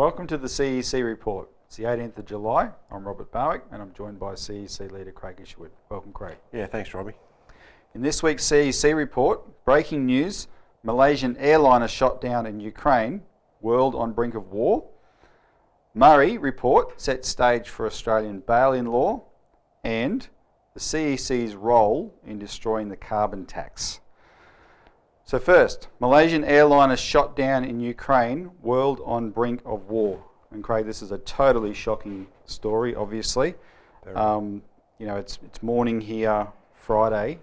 Welcome to the CEC Report. It's the 18th of July. I'm Robert Barwick and I'm joined by CEC leader Craig Isherwood. Welcome, Craig. Yeah, thanks, Robbie. In this week's CEC Report, breaking news: Malaysian airliner shot down in Ukraine, world on brink of war. Murray report sets stage for Australian bail-in law, and the CEC's role in destroying the carbon tax. So first, Malaysian airliner shot down in Ukraine, world on brink of war. And Craig, this is a totally shocking story, obviously. It's morning here, Friday.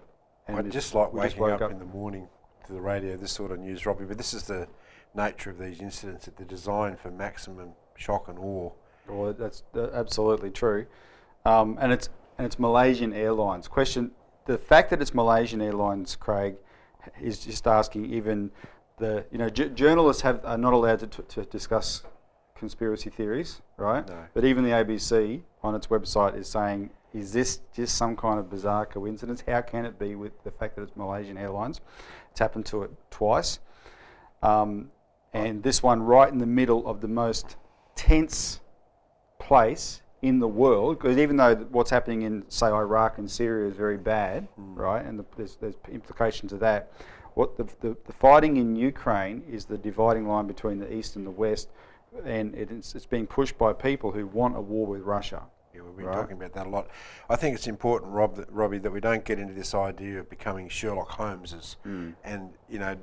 And I just like waking up in the morning to the radio, this sort of news, Robbie, but this is the nature of these incidents, that they're designed for maximum shock and awe. Well, that's absolutely true. And it's Malaysian Airlines. The fact that it's Malaysian Airlines, Craig, is just asking even journalists are not allowed to discuss conspiracy theories, right? No. But even the ABC on its website is saying, is this just some kind of bizarre coincidence? How can it be with the fact that it's Malaysian Airlines? It's happened to it twice. And this one right in the middle of the most tense place in the world, because even though what's happening in, say, Iraq and Syria is very bad, right, and there's implications of that, what the fighting in Ukraine is the dividing line between the East and the West, and it's being pushed by people who want a war with Russia. Yeah, we've been talking about that a lot. I think it's important, Robbie, that we don't get into this idea of becoming Sherlock Holmeses, and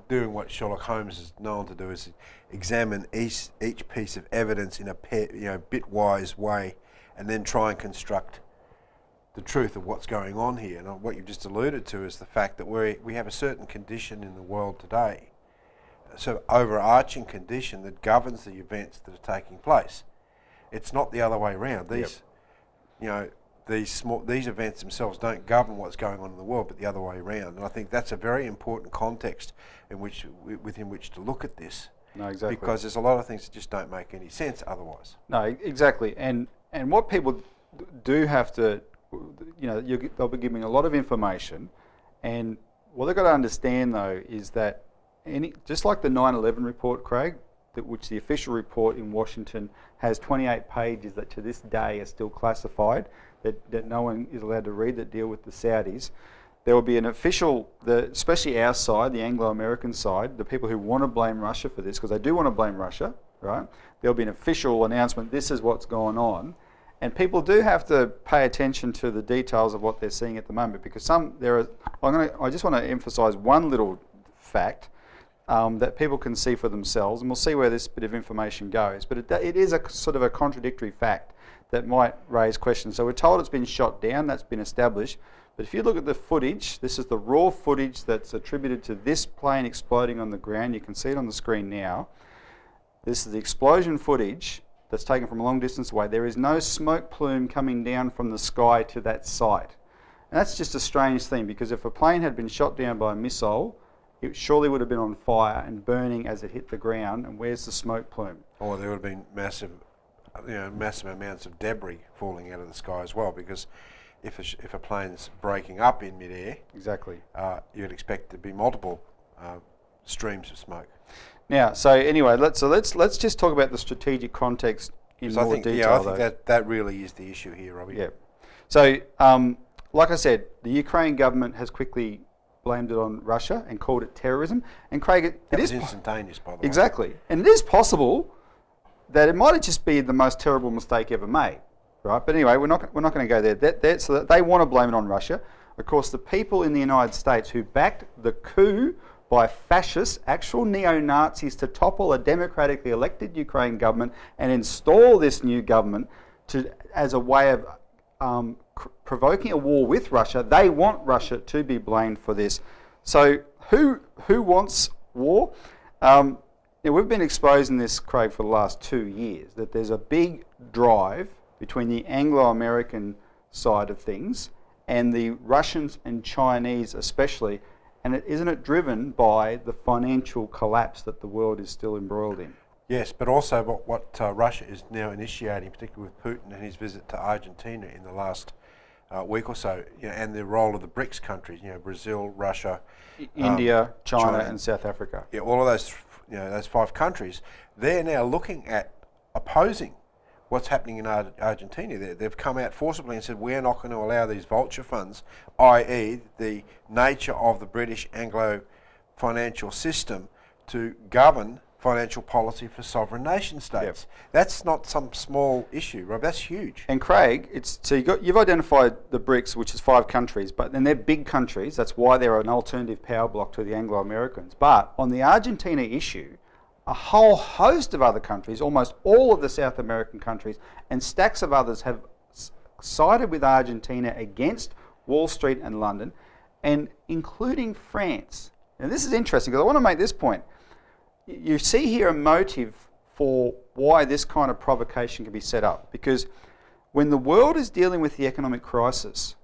doing what Sherlock Holmes is known to do, is examine each piece of evidence in a bitwise way, and then try and construct the truth of what's going on here. And what you've just alluded to is the fact that we have a certain condition in the world today, so overarching condition that governs the events that are taking place. It's not the other way around. These events themselves don't govern what's going on in the world, but the other way around. And I think that's a very important context within which to look at this. No, exactly. Because there's a lot of things that just don't make any sense otherwise. No, exactly. And what people do have to, they'll be giving a lot of information, and what they've got to understand though is that just like the 9/11 report, Craig, which the official report in Washington has 28 pages that to this day are still classified, that no one is allowed to read, that deal with the Saudis. There will be an official, especially our side, the Anglo-American side, the people who want to blame Russia for this, because they do want to blame Russia, right? There'll be an official announcement, this is what's going on. And people do have to pay attention to the details of what they're seeing at the moment, because I just want to emphasise one little fact that people can see for themselves, and we'll see where this bit of information goes. But it is a sort of a contradictory fact that might raise questions. So we're told it's been shot down, that's been established. But if you look at the footage, this is the raw footage that's attributed to this plane exploding on the ground. You can see it on the screen now. This is the explosion footage that's taken from a long distance away. There is no smoke plume coming down from the sky to that site. And that's just a strange thing, because if a plane had been shot down by a missile, it surely would have been on fire and burning as it hit the ground. And where's the smoke plume? Or there would have been massive amounts of debris falling out of the sky as well, because if a plane's breaking up in midair, exactly, you'd expect there to be multiple streams of smoke. Now, so anyway, let's just talk about the strategic context in more detail. Yeah, I think that really is the issue here, Robbie. Yeah. So, like I said, the Ukraine government has quickly blamed it on Russia and called it terrorism. And Craig, it is instantaneous, by the way. Exactly, and it is possible that it might just be the most terrible mistake ever made, right? But anyway, we're not going to go there. So that they want to blame it on Russia. Of course, the people in the United States who backed the coup by fascists, actual neo-Nazis, to topple a democratically elected Ukraine government and install this new government as a way of provoking a war with Russia. They want Russia to be blamed for this. So who wants war? We've been exposing this, Craig, for the last 2 years, that there's a big drive between the Anglo-American side of things and the Russians and Chinese especially, and isn't it driven by the financial collapse that the world is still embroiled in? Yes, but also what Russia is now initiating, particularly with Putin and his visit to Argentina in the last week or so, and the role of the BRICS countries, Brazil, Russia, India, China, and South Africa. Yeah, all of those, those 5 countries, they're now looking at opposing what's happening in Argentina. They've come out forcibly and said, we're not going to allow these vulture funds, i.e. the nature of the British Anglo financial system, to govern financial policy for sovereign nation states. Yep. That's not some small issue, Rob. That's huge. And Craig, you've identified the BRICS, which is 5 countries, but then they're big countries. That's why they're an alternative power bloc to the Anglo-Americans. But on the Argentina issue, a whole host of other countries, almost all of the South American countries, and stacks of others have sided with Argentina against Wall Street and London, and including France. And this is interesting because I want to make this point. You see here a motive for why this kind of provocation can be set up. Because when the world is dealing with the economic crisis,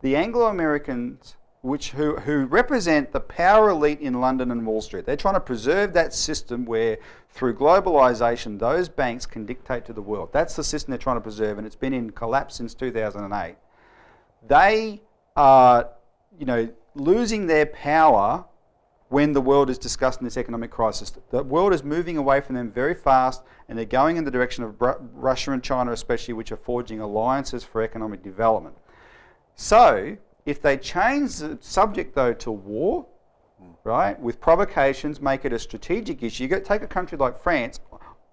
the Anglo-Americans, who represent the power elite in London and Wall Street, they're trying to preserve that system where through globalisation those banks can dictate to the world. That's the system they're trying to preserve, and it's been in collapse since 2008. They are, losing their power when the world is discussing this economic crisis. The world is moving away from them very fast, and they're going in the direction of Russia and China especially, which are forging alliances for economic development. So, if they change the subject though to war, right, with provocations, make it a strategic issue, take a country like France,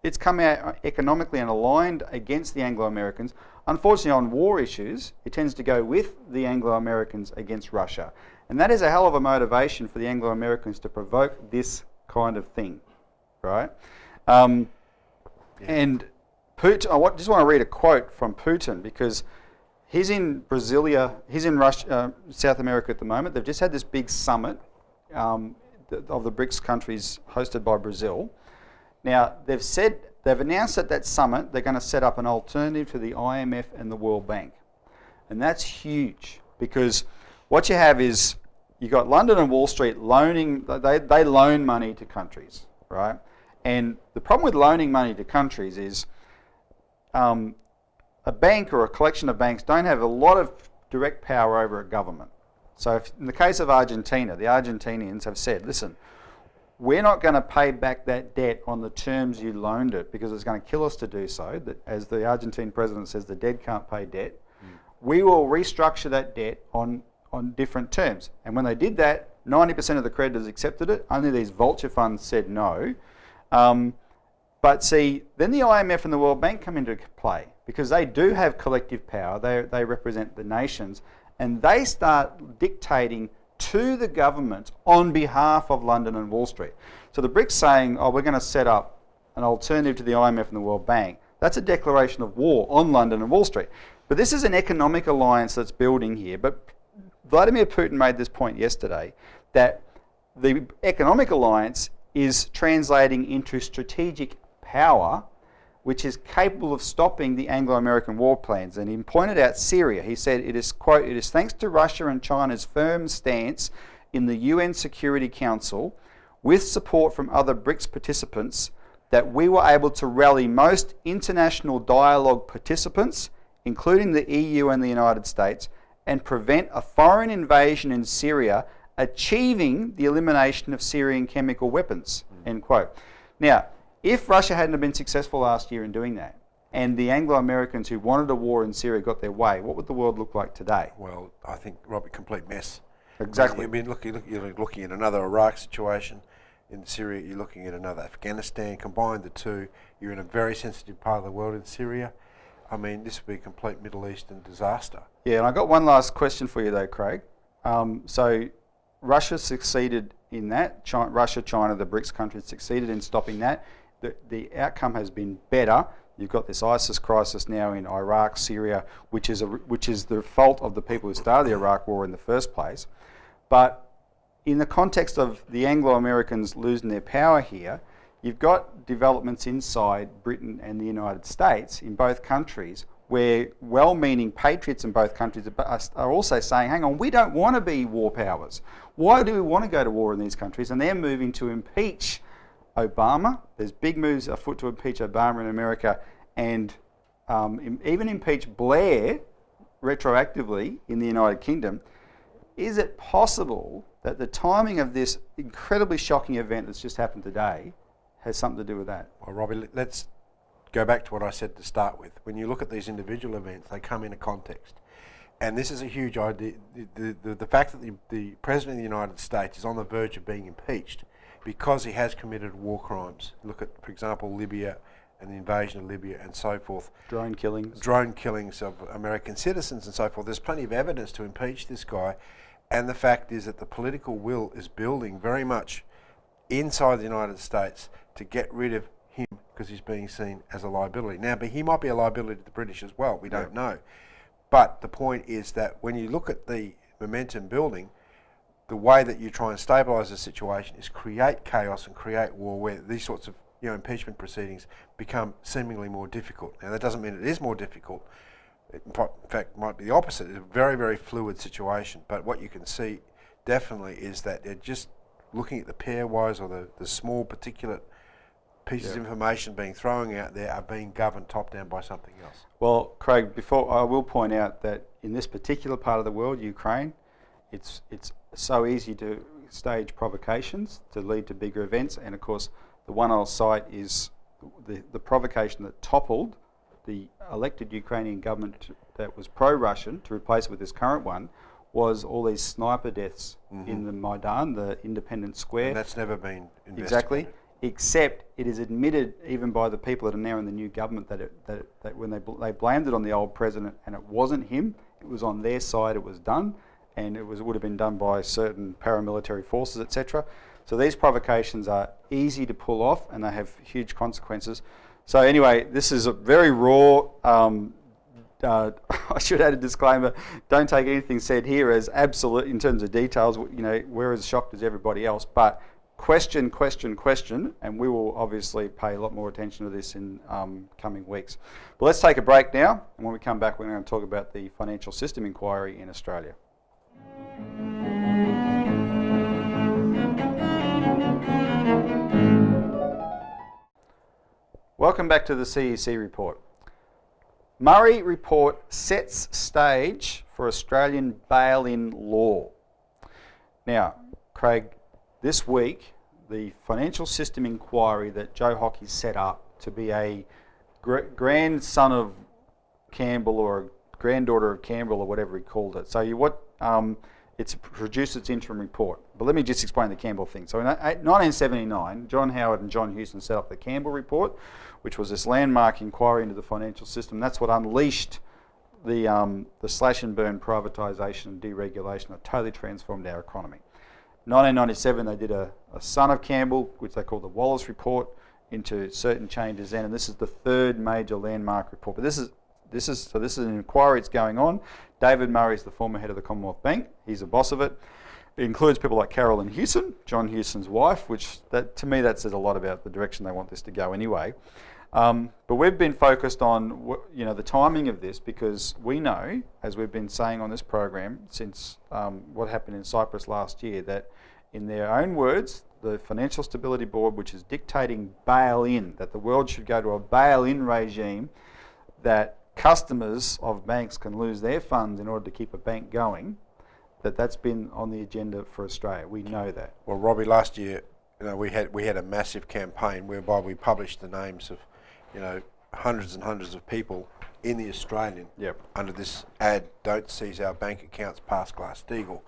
it's come out economically and aligned against the Anglo-Americans. Unfortunately, on war issues, it tends to go with the Anglo-Americans against Russia. And that is a hell of a motivation for the Anglo-Americans to provoke this kind of thing, right? And Putin, I just want to read a quote from Putin, because he's in Brasilia, he's in Russia, South America at the moment. They've just had this big summit of the BRICS countries hosted by Brazil. Now, they've announced at that summit they're going to set up an alternative to the IMF and the World Bank. And that's huge, because what you have is, you've got London and Wall Street loaning, they loan money to countries, right? And the problem with loaning money to countries is a bank or a collection of banks don't have a lot of direct power over a government. So in the case of Argentina, the Argentinians have said, listen, we're not going to pay back that debt on the terms you loaned it, because it's going to kill us to do so. That, as the Argentine president says, the dead can't pay debt. We will restructure that debt on different terms. And when they did that, 90% of the creditors accepted it. Only these vulture funds said no. But see, then the IMF and the World Bank come into play, because they do have collective power. They represent the nations, and they start dictating to the government on behalf of London and Wall Street. So the BRICS saying, we're going to set up an alternative to the IMF and the World Bank, that's a declaration of war on London and Wall Street. But this is an economic alliance that's building here. But Vladimir Putin made this point yesterday, that the economic alliance is translating into strategic power, which is capable of stopping the Anglo-American war plans. And he pointed out Syria. He said, it is, quote, it is thanks to Russia and China's firm stance in the UN Security Council, with support from other BRICS participants, that we were able to rally most international dialogue participants, including the EU and the United States, and prevent a foreign invasion in Syria, achieving the elimination of Syrian chemical weapons, end quote. Now, if Russia hadn't been successful last year in doing that, and the Anglo-Americans who wanted a war in Syria got their way, what would the world look like today? Well, I think, Rob, a complete mess. Exactly. You've been you're looking at another Iraq situation. In Syria, you're looking at another Afghanistan. Combine the two, you're in a very sensitive part of the world in Syria. I mean, this would be a complete Middle Eastern disaster. Yeah, and I got one last question for you though, Craig. So Russia succeeded in that. Russia, China, the BRICS countries succeeded in stopping that. The outcome has been better. You've got this ISIS crisis now in Iraq, Syria, which is the fault of the people who started the Iraq war in the first place. But in the context of the Anglo-Americans losing their power here, you've got developments inside Britain and the United States in both countries, where well-meaning patriots in both countries are also saying, hang on, we don't want to be war powers. Why do we want to go to war in these countries? And they're moving to impeach Obama. There's big moves afoot to impeach Obama in America, and even impeach Blair retroactively in the United Kingdom. Is it possible that the timing of this incredibly shocking event that's just happened today has something to do with that? Well, Robbie, let's go back to what I said to start with. When you look at these individual events, they come in a context. And this is a huge idea. The fact that the President of the United States is on the verge of being impeached because he has committed war crimes. Look at, for example, Libya and the invasion of Libya and so forth. Drone killings. Drone killings of American citizens and so forth. There's plenty of evidence to impeach this guy. And the fact is that the political will is building very much inside the United States to get rid of him because he's being seen as a liability. Now, but he might be a liability to the British as well. We don't know. But the point is that when you look at the momentum building, the way that you try and stabilise the situation is create chaos and create war, where these sorts of impeachment proceedings become seemingly more difficult. Now that doesn't mean it is more difficult. It, in fact, might be the opposite. It's a very, very fluid situation. But what you can see definitely is that they're just looking at the pairwise or the small particulate pieces of information being thrown out there are being governed top down by something else. Well, Craig, before I will point out that in this particular part of the world, Ukraine, it's so easy to stage provocations to lead to bigger events, and of course the one I'll cite is the provocation that toppled the elected Ukrainian government that was pro-Russian to replace it with this current one was all these sniper deaths in the Maidan, the independent square. And that's never been investigated. Exactly. Except it is admitted even by the people that are now in the new government that when they blamed it on the old president and it wasn't him, it was on their side, it was done, and it would have been done by certain paramilitary forces, etc. So these provocations are easy to pull off and they have huge consequences. So anyway, this is a very raw, I should add a disclaimer, don't take anything said here as absolute in terms of details, we're as shocked as everybody else, but question, and we will obviously pay a lot more attention to this in coming weeks. But let's take a break now, and when we come back, we're going to talk about the financial system inquiry in Australia. Welcome back to the CEC Report. Murray Report sets stage for Australian bail-in law. Now, Craig, this week, the financial system inquiry that Joe Hockey set up to be a grandson of Campbell or a granddaughter of Campbell or whatever he called it. So it's produced its interim report. But let me just explain the Campbell thing. So in 1979, John Howard and John Hewson set up the Campbell Report, which was this landmark inquiry into the financial system. That's what unleashed the slash and burn privatisation and deregulation that totally transformed our economy. 1997, they did a son of Campbell, which they called the Wallace Report, into certain changes then, and this is the third major landmark report. But this is an inquiry that's going on. David Murray is the former head of the Commonwealth Bank. He's the boss of it. It includes people like Carolyn Hewson, John Hewson's wife, which to me that says a lot about the direction they want this to go anyway. But we've been focused on the timing of this because we know, as we've been saying on this program since what happened in Cyprus last year, that in their own words, the Financial Stability Board, which is dictating bail-in, that the world should go to a bail-in regime, that customers of banks can lose their funds in order to keep a bank going, that's been on the agenda for Australia. We know that. Well, Robbie, last year, we had a massive campaign whereby we published the names of hundreds and hundreds of people in the Australian under this ad, "Don't seize our bank accounts past Glass-Steagall,"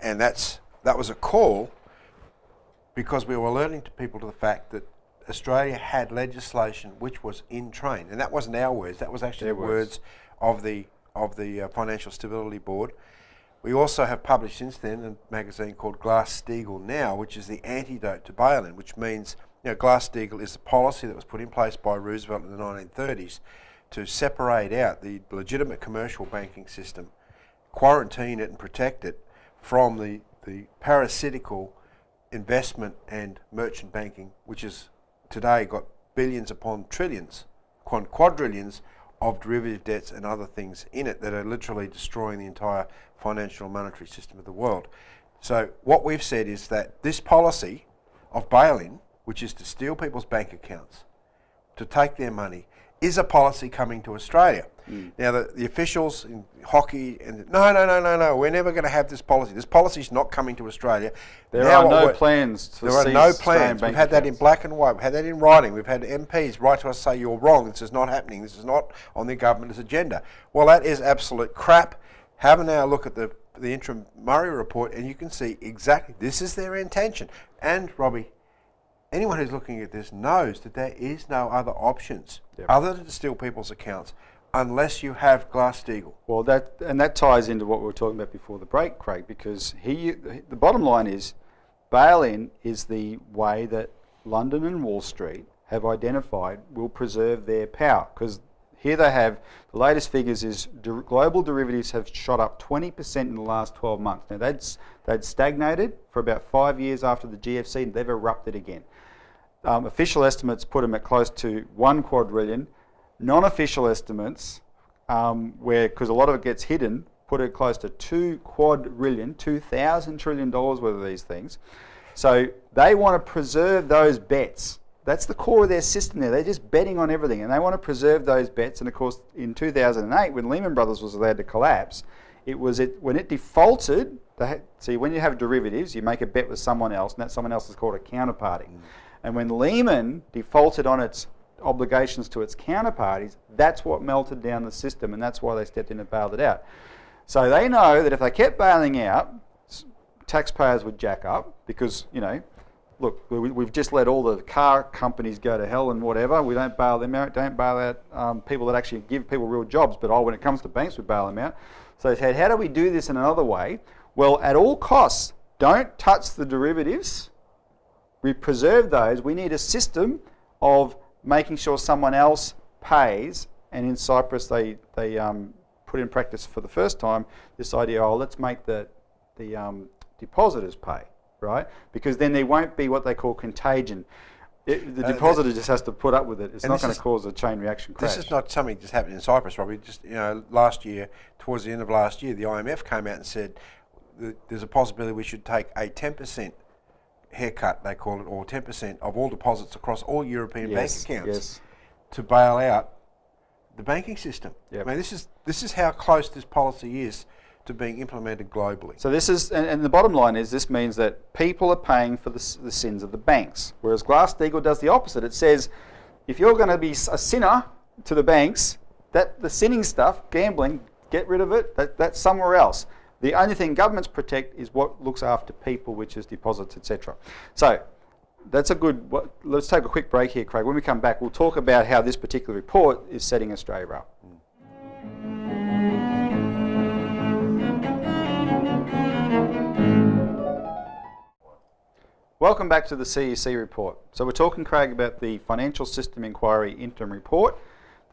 and that was a call because we were alerting to people to the fact that Australia had legislation which was in train, and that wasn't our words. That was actually the words of the Financial Stability Board. We also have published since then a magazine called Glass-Steagall Now, which is the antidote to bail-in, which means Glass-Steagall is the policy that was put in place by Roosevelt in the 1930s to separate out the legitimate commercial banking system, quarantine it and protect it from the parasitical investment and merchant banking, which has today got billions upon trillions, quadrillions of derivative debts and other things in it that are literally destroying the entire financial and monetary system of the world. So what we've said is that this policy of bail-in, which is to steal people's bank accounts, to take their money, is a policy coming to Australia? Now, the officials in hockey, no, we're never going to have this policy. This policy's not coming to Australia. There are no plans to There are seize no Australian plans. bank We've had that in accounts. black and white. We've had that in writing. We've had MPs write to us say, you're wrong, this is not happening, this is not on the government's agenda. Well, that is absolute crap. Have now a look at the interim Murray report and you can see exactly this is their intention. And, Robbie, anyone who's looking at this knows that there is no other options other than to steal people's accounts unless you have Glass-Steagall. Well, that ties into what we were talking about before the break, Craig, because the bottom line is bail-in is the way that London and Wall Street have identified will preserve their power. Because here they have, the latest figures is global derivatives have shot up 20% in the last 12 months. Now, they'd stagnated for about 5 years after the GFC and they've erupted again. Official estimates put them at close to 1 quadrillion. Non-official estimates, because a lot of it gets hidden, put it close to 2 quadrillion, $2,000 trillion worth of these things. So they want to preserve those bets. That's the core of their system there. They're just betting on everything and they want to preserve those bets. And of course, in 2008, when Lehman Brothers was allowed to collapse, when it defaulted, see, when you have derivatives, you make a bet with someone else and that someone else is called a counterparty. And when Lehman defaulted on its obligations to its counterparties, that's what melted down the system and that's why they stepped in and bailed it out. So they know that if they kept bailing out, taxpayers would jack up because, look, we've just let all the car companies go to hell and whatever. We don't bail them out, don't bail out people that actually give people real jobs, but when it comes to banks, we bail them out. So they said, how do we do this in another way? Well, at all costs, don't touch the derivatives. We preserve those. We need a system of making sure someone else pays, and in Cyprus they put in practice for the first time this idea, let's make the depositors pay, right? Because then there won't be what they call contagion. The depositor just has to put up with it. It's not going to cause a chain reaction crash. This is not something that just happened in Cyprus, Robbie. Just last year, towards the end of last year, the IMF came out and said that there's a possibility we should take a 10% haircut, they call it, or 10% of all deposits across all European bank accounts to bail out the banking system. Yep. I mean, this is how close this policy is to being implemented globally. So this is, and the bottom line is, this means that people are paying for the sins of the banks, whereas Glass-Steagall does the opposite. It says, if you're going to be a sinner to the banks, the sinning stuff, gambling, get rid of it. That's somewhere else. The only thing governments protect is what looks after people, which is deposits, etc. So that's a good. Let's take a quick break here, Craig. When we come back, we'll talk about how this particular report is setting Australia up. Welcome back to the CEC Report. So we're talking, Craig, about the Financial System Inquiry interim report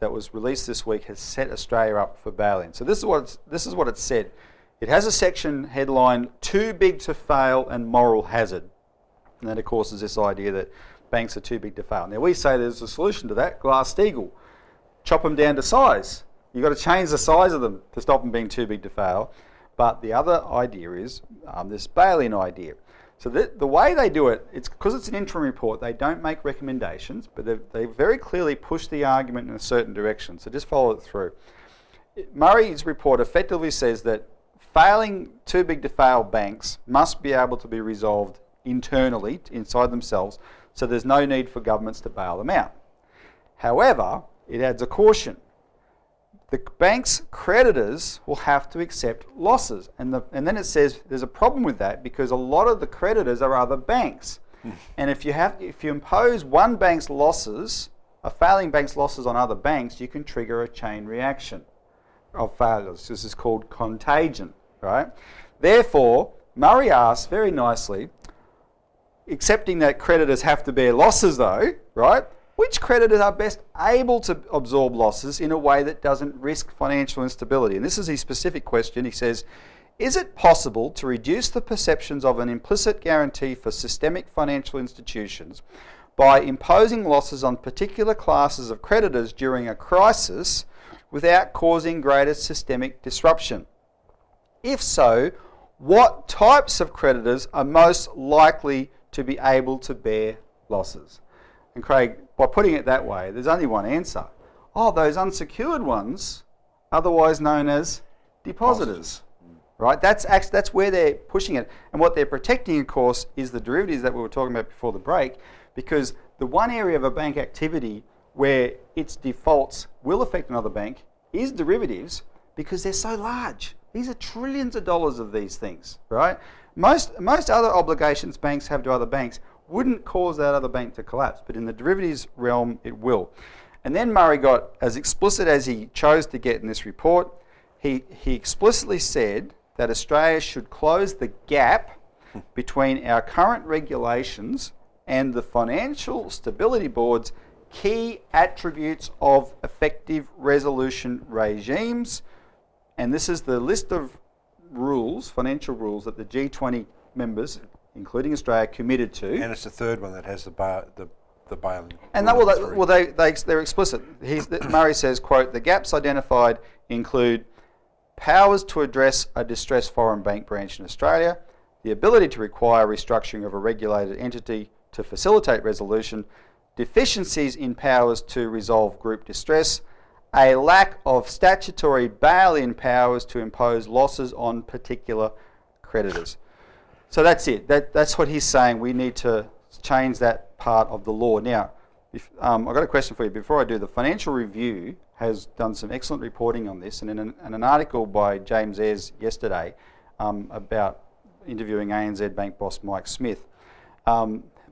that was released this week has set Australia up for bail-in. So this is what it said. It has a section headlined, "Too Big to Fail and Moral Hazard." And that, of course, is this idea that banks are too big to fail. Now, we say there's a solution to that, Glass-Steagall. Chop them down to size. You've got to change the size of them to stop them being too big to fail. But the other idea is this bail-in idea. So the way they do it, it's because it's an interim report, they don't make recommendations, but they very clearly push the argument in a certain direction. So just follow it through. Murray's report effectively says that failing too big to fail banks must be able to be resolved internally, inside themselves, so there's no need for governments to bail them out. However, it adds a caution. The bank's creditors will have to accept losses. And then it says there's a problem with that because a lot of the creditors are other banks. And if you impose one bank's losses, a failing bank's losses on other banks, you can trigger a chain reaction of failures. This is called contagion, right? Therefore, Murray asks very nicely, accepting that creditors have to bear losses though, right? Which creditors are best able to absorb losses in a way that doesn't risk financial instability? And this is his specific question. He says, is it possible to reduce the perceptions of an implicit guarantee for systemic financial institutions by imposing losses on particular classes of creditors during a crisis without causing greater systemic disruption? If so, what types of creditors are most likely to be able to bear losses? And Craig, by putting it that way, there's only one answer. oh, those unsecured ones, otherwise known as depositors. Right, that's where they're pushing it, and what they're protecting, of course, is the derivatives that we were talking about before the break, because the one area of a bank activity where its defaults will affect another bank is derivatives, because they're so large. These are trillions of dollars of these things, right? Most other obligations banks have to other banks wouldn't cause that other bank to collapse, but in the derivatives realm, it will. And then Murray got as explicit as he chose to get in this report. He explicitly said that Australia should close the gap between our current regulations and the Financial Stability Board's key attributes of effective resolution regimes. And this is the list of rules, financial rules, that the G20 members, including Australia, committed to. And it's the third one that has the bail-in. And they're explicit. Murray says, quote, the gaps identified include powers to address a distressed foreign bank branch in Australia, the ability to require restructuring of a regulated entity to facilitate resolution, deficiencies in powers to resolve group distress, a lack of statutory bail-in powers to impose losses on particular creditors. So that's it. That's what he's saying. We need to change that part of the law. Now, I've got a question for you. Before I do, the Financial Review has done some excellent reporting on this, and in an article by James Ayres yesterday about interviewing ANZ Bank boss Mike Smith,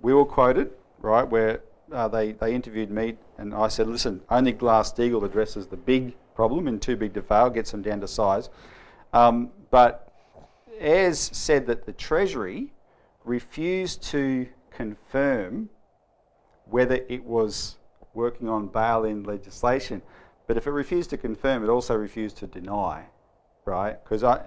we were quoted, right, where they interviewed me, and I said, listen, only Glass-Steagall addresses the big problem in too big to fail, gets them down to size. But Ayres said that the Treasury refused to confirm whether it was working on bail-in legislation. But if it refused to confirm, it also refused to deny, right?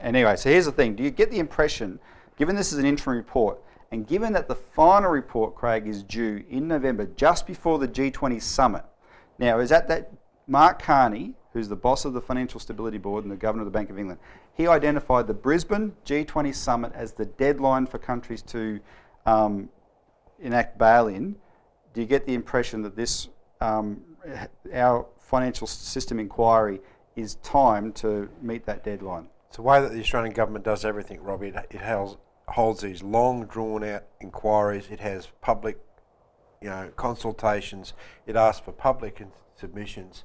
Anyway, so here's the thing. Do you get the impression, given this is an interim report, and given that the final report, Craig, is due in November, just before the G20 summit. Now, is that Mark Carney, who's the boss of the Financial Stability Board and the Governor of the Bank of England, he identified the Brisbane G20 summit as the deadline for countries to enact bail-in. Do you get the impression that this, our financial system inquiry, is timed to meet that deadline? It's the way that the Australian government does everything, Robbie. It holds these long, drawn-out inquiries. It has public, consultations. It asks for public submissions.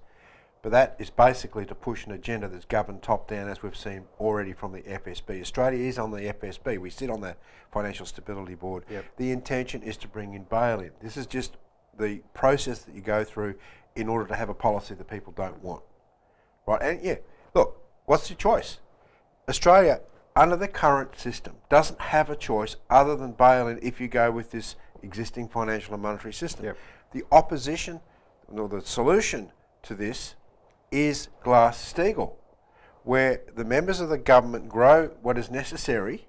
But that is basically to push an agenda that's governed top-down, as we've seen already from the FSB. Australia is on the FSB. We sit on the Financial Stability Board. Yep. The intention is to bring in bail-in. This is just the process that you go through in order to have a policy that people don't want. Right? And look, what's your choice? Australia, under the current system, doesn't have a choice other than bail-in if you go with this existing financial and monetary system. Yep. The opposition, or the solution to this, is Glass-Steagall, where the members of the government grow what is necessary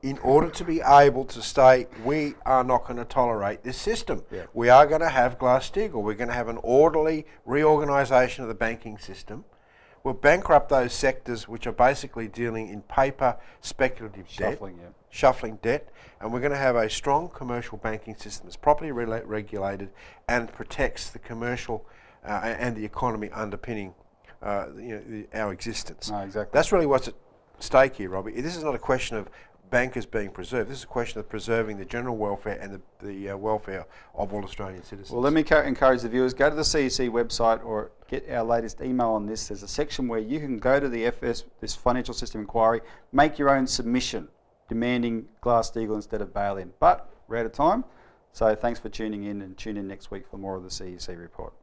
in order to be able to say, we are not going to tolerate this system. Yeah. We are going to have Glass-Steagall. We're going to have an orderly reorganisation of the banking system. We'll bankrupt those sectors which are basically dealing in paper speculative shuffling debt, and we're going to have a strong commercial banking system that's properly regulated and protects the commercial and the economy underpinning our existence. No, exactly. That's really what's at stake here, Robbie. This is not a question of bankers being preserved. This is a question of preserving the general welfare and the welfare of all Australian citizens. Well, let me encourage the viewers, go to the CEC website or get our latest email on this. There's a section where you can go to the this financial system inquiry, make your own submission demanding Glass-Steagall instead of bail-in. But we're out of time, so thanks for tuning in, and tune in next week for more of the CEC Report.